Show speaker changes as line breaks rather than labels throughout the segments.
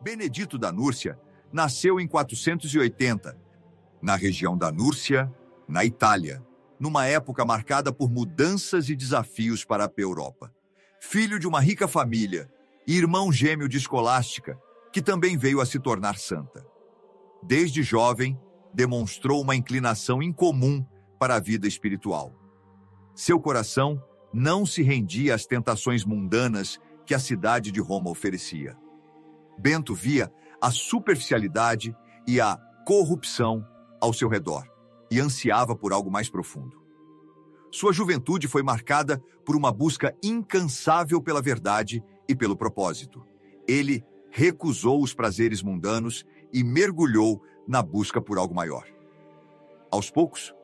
Benedito da Núrcia nasceu em 480, na região da Núrcia, na Itália, numa época marcada por mudanças e desafios para a Europa. Filho de uma rica família e irmão gêmeo de Escolástica, que também veio a se tornar santa. Desde jovem, demonstrou uma inclinação incomum para a vida espiritual. Seu coração não se rendia às tentações mundanas que a cidade de Roma oferecia. Bento via a superficialidade e a corrupção ao seu redor e ansiava por algo mais profundo. Sua juventude foi marcada por uma busca incansável pela verdade e pelo propósito. Ele recusou os prazeres mundanos e mergulhou na busca por algo maior. Aos poucos,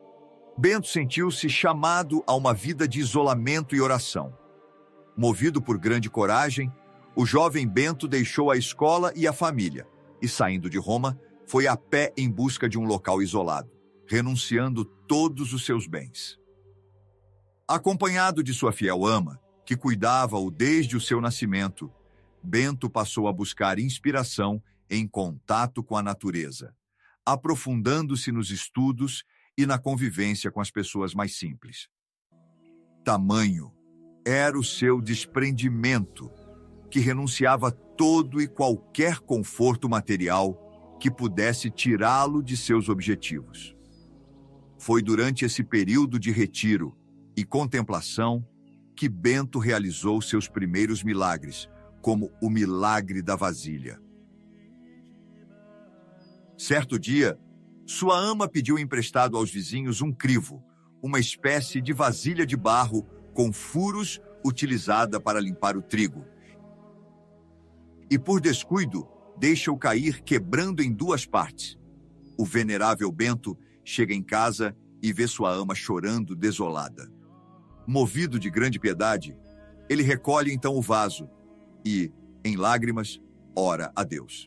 Bento sentiu-se chamado a uma vida de isolamento e oração. Movido por grande coragem, o jovem Bento deixou a escola e a família e, saindo de Roma, foi a pé em busca de um local isolado, renunciando todos os seus bens. Acompanhado de sua fiel ama, que cuidava-o desde o seu nascimento, Bento passou a buscar inspiração em contato com a natureza, aprofundando-se nos estudos e na convivência com as pessoas mais simples. Tamanho era o seu desprendimento, que renunciava a todo e qualquer conforto material que pudesse tirá-lo de seus objetivos. Foi durante esse período de retiro e contemplação que Bento realizou seus primeiros milagres, como o milagre da vasilha. Certo dia, sua ama pediu emprestado aos vizinhos um crivo, uma espécie de vasilha de barro com furos utilizada para limpar o trigo. E por descuido, deixa-o cair quebrando em duas partes. O venerável Bento chega em casa e vê sua ama chorando desolada. Movido de grande piedade, ele recolhe então o vaso e, em lágrimas, ora a Deus.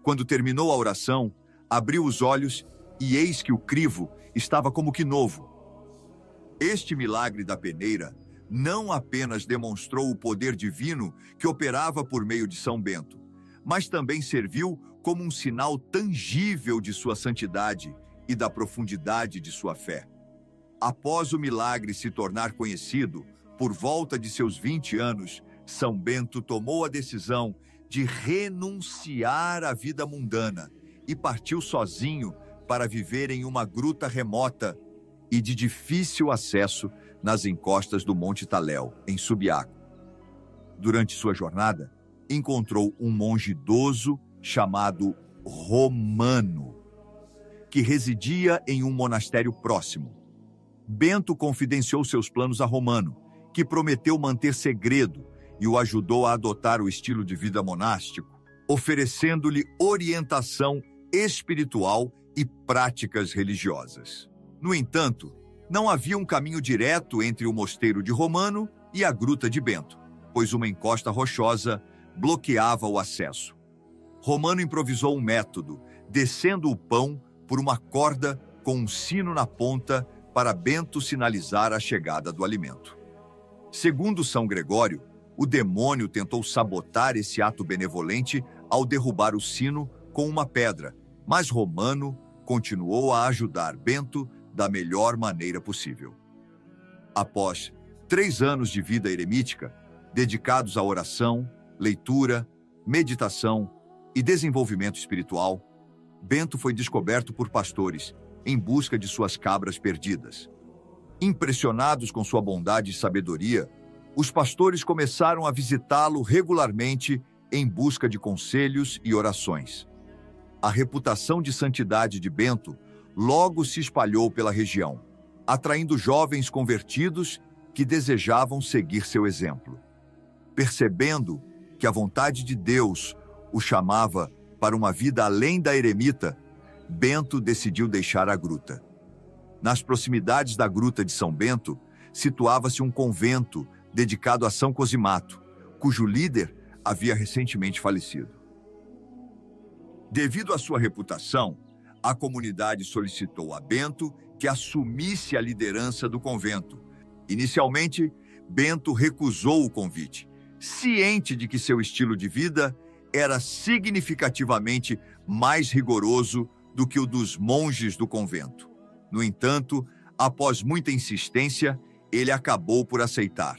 Quando terminou a oração, abriu os olhos e eis que o crivo estava como que novo. Este milagre da peneira não apenas demonstrou o poder divino que operava por meio de São Bento, mas também serviu como um sinal tangível de sua santidade e da profundidade de sua fé. Após o milagre se tornar conhecido, por volta de seus 20 anos, São Bento tomou a decisão de renunciar à vida mundana e partiu sozinho para viver em uma gruta remota e de difícil acesso nas encostas do Monte Taléu, em Subiaco. Durante sua jornada, encontrou um monge idoso chamado Romano, que residia em um monastério próximo. Bento confidenciou seus planos a Romano, que prometeu manter segredo e o ajudou a adotar o estilo de vida monástico, oferecendo-lhe orientação espiritual e práticas religiosas. No entanto, não havia um caminho direto entre o mosteiro de Romano e a gruta de Bento, pois uma encosta rochosa bloqueava o acesso. Romano improvisou um método, descendo o pão por uma corda com um sino na ponta para Bento sinalizar a chegada do alimento. Segundo São Gregório, o demônio tentou sabotar esse ato benevolente ao derrubar o sino com uma pedra, mas Romano continuou a ajudar Bento da melhor maneira possível. Após 3 anos de vida eremítica, dedicados à oração, leitura, meditação e desenvolvimento espiritual, Bento foi descoberto por pastores em busca de suas cabras perdidas. Impressionados com sua bondade e sabedoria, os pastores começaram a visitá-lo regularmente em busca de conselhos e orações. A reputação de santidade de Bento logo se espalhou pela região, atraindo jovens convertidos que desejavam seguir seu exemplo. Percebendo que a vontade de Deus o chamava para uma vida além da eremita, Bento decidiu deixar a gruta. Nas proximidades da gruta de São Bento, situava-se um convento dedicado a São Cosimato, cujo líder havia recentemente falecido. Devido à sua reputação, a comunidade solicitou a Bento que assumisse a liderança do convento. Inicialmente, Bento recusou o convite, ciente de que seu estilo de vida era significativamente mais rigoroso do que o dos monges do convento. No entanto, após muita insistência, ele acabou por aceitar.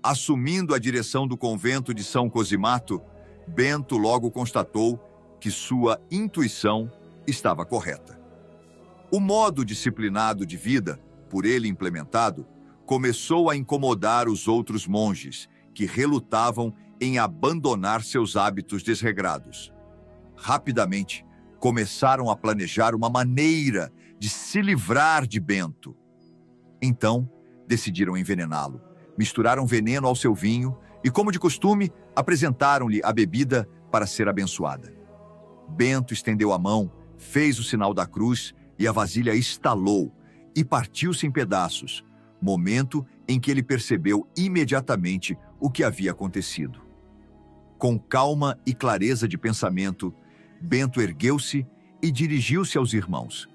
Assumindo a direção do convento de São Cosimato, Bento logo constatou que sua intuição estava correta. O modo disciplinado de vida, por ele implementado, começou a incomodar os outros monges, que relutavam em abandonar seus hábitos desregrados. Rapidamente, começaram a planejar uma maneira de se livrar de Bento. Então, decidiram envenená-lo. Misturaram veneno ao seu vinho e, como de costume, apresentaram-lhe a bebida para ser abençoada. Bento estendeu a mão, fez o sinal da cruz e a vasilha estalou e partiu-se em pedaços, momento em que ele percebeu imediatamente o que havia acontecido. Com calma e clareza de pensamento, Bento ergueu-se e dirigiu-se aos irmãos.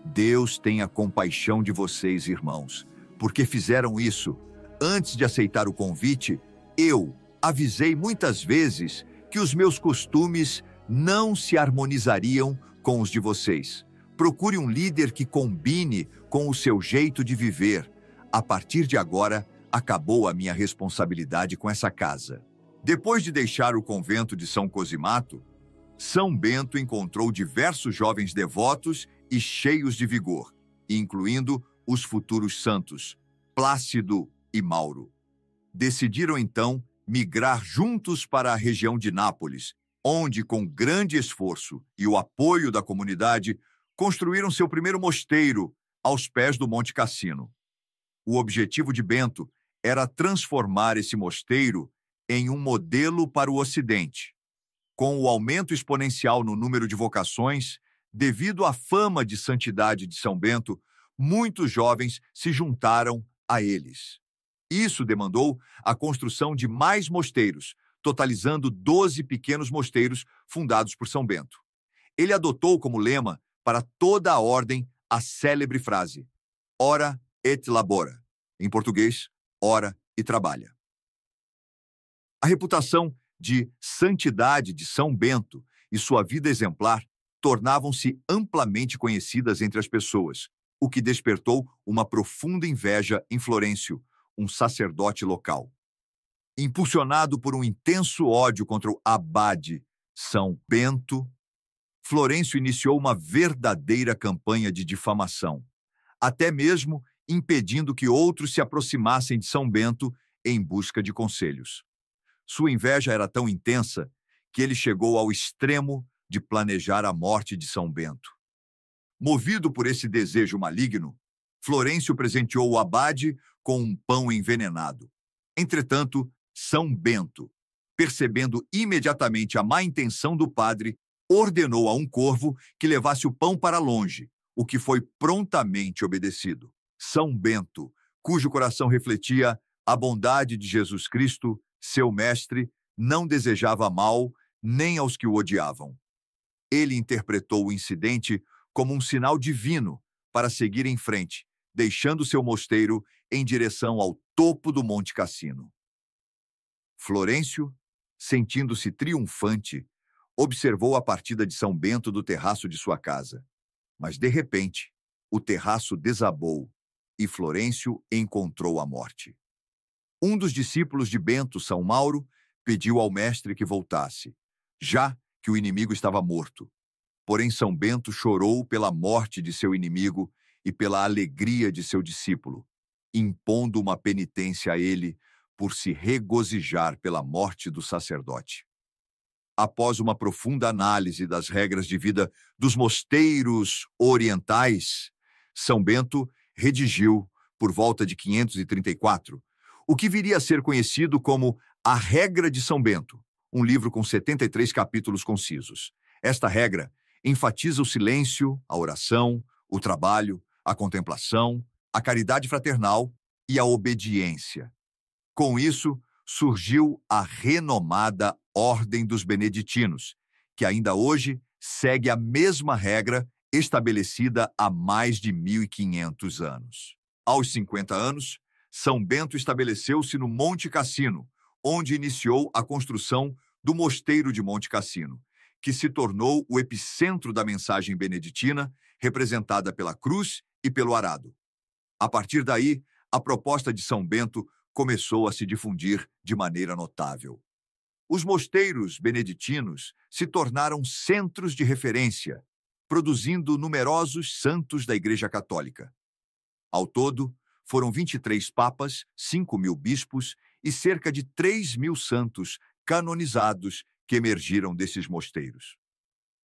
Deus tenha compaixão de vocês, irmãos, porque fizeram isso. Antes de aceitar o convite, eu avisei muitas vezes que os meus costumes não se harmonizariam com os de vocês. Procure um líder que combine com o seu jeito de viver. A partir de agora, acabou a minha responsabilidade com essa casa. Depois de deixar o convento de São Cosimato, São Bento encontrou diversos jovens devotos e cheios de vigor, incluindo os futuros santos, Plácido e Mauro. Decidiram então migrar juntos para a região de Nápoles, onde, com grande esforço e o apoio da comunidade, construíram seu primeiro mosteiro aos pés do Monte Cassino. O objetivo de Bento era transformar esse mosteiro em um modelo para o Ocidente. Com o aumento exponencial no número de vocações, devido à fama de santidade de São Bento, muitos jovens se juntaram a eles. Isso demandou a construção de mais mosteiros, totalizando 12 pequenos mosteiros fundados por São Bento. Ele adotou como lema para toda a ordem a célebre frase Ora et labora, em português, ora e trabalha. A reputação de santidade de São Bento e sua vida exemplar tornavam-se amplamente conhecidas entre as pessoas, o que despertou uma profunda inveja em Florêncio, um sacerdote local. Impulsionado por um intenso ódio contra o abade São Bento, Florêncio iniciou uma verdadeira campanha de difamação, até mesmo impedindo que outros se aproximassem de São Bento em busca de conselhos. Sua inveja era tão intensa que ele chegou ao extremo de planejar a morte de São Bento. Movido por esse desejo maligno, Florêncio presenteou o abade com um pão envenenado. Entretanto, São Bento, percebendo imediatamente a má intenção do padre, ordenou a um corvo que levasse o pão para longe, o que foi prontamente obedecido. São Bento, cujo coração refletia a bondade de Jesus Cristo, seu mestre, não desejava mal nem aos que o odiavam. Ele interpretou o incidente como um sinal divino para seguir em frente, deixando seu mosteiro em direção ao topo do Monte Cassino. Florêncio, sentindo-se triunfante, observou a partida de São Bento do terraço de sua casa. Mas, de repente, o terraço desabou e Florêncio encontrou a morte. Um dos discípulos de Bento, São Mauro, pediu ao mestre que voltasse, já que o inimigo estava morto. Porém, São Bento chorou pela morte de seu inimigo e pela alegria de seu discípulo, impondo uma penitência a ele por se regozijar pela morte do sacerdote. Após uma profunda análise das regras de vida dos mosteiros orientais, São Bento redigiu, por volta de 534, o que viria a ser conhecido como A Regra de São Bento, um livro com 73 capítulos concisos. Esta regra enfatiza o silêncio, a oração, o trabalho, a contemplação, a caridade fraternal e a obediência. Com isso, surgiu a renomada Ordem dos Beneditinos, que ainda hoje segue a mesma regra estabelecida há mais de 1500 anos. Aos 50 anos, São Bento estabeleceu-se no Monte Cassino, onde iniciou a construção do Mosteiro de Monte Cassino, que se tornou o epicentro da mensagem beneditina, representada pela cruz e pelo arado. A partir daí, a proposta de São Bento começou a se difundir de maneira notável. Os mosteiros beneditinos se tornaram centros de referência, produzindo numerosos santos da Igreja Católica. Ao todo, foram 23 papas, 5.000 bispos e cerca de 3.000 santos canonizados que emergiram desses mosteiros.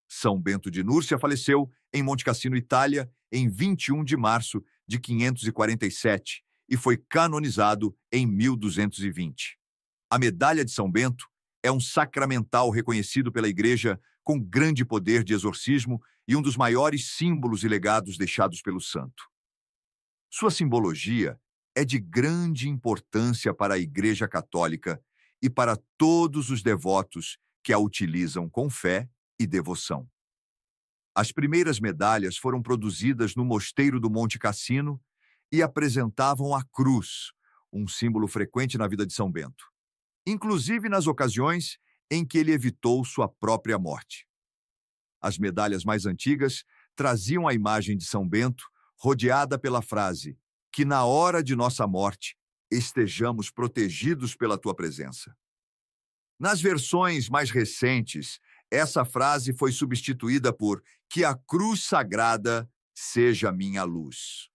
São Bento de Núrcia faleceu em Monte Cassino, Itália, em 21 de março de 547 e foi canonizado em 1220. A medalha de São Bento é um sacramental reconhecido pela Igreja com grande poder de exorcismo e um dos maiores símbolos e legados deixados pelo santo. Sua simbologia é de grande importância para a Igreja Católica e para todos os devotos que a utilizam com fé e devoção. As primeiras medalhas foram produzidas no Mosteiro do Monte Cassino e apresentavam a cruz, um símbolo frequente na vida de São Bento, inclusive nas ocasiões em que ele evitou sua própria morte. As medalhas mais antigas traziam a imagem de São Bento rodeada pela frase "que na hora de nossa morte estejamos protegidos pela tua presença". Nas versões mais recentes, essa frase foi substituída por "que a cruz sagrada seja minha luz".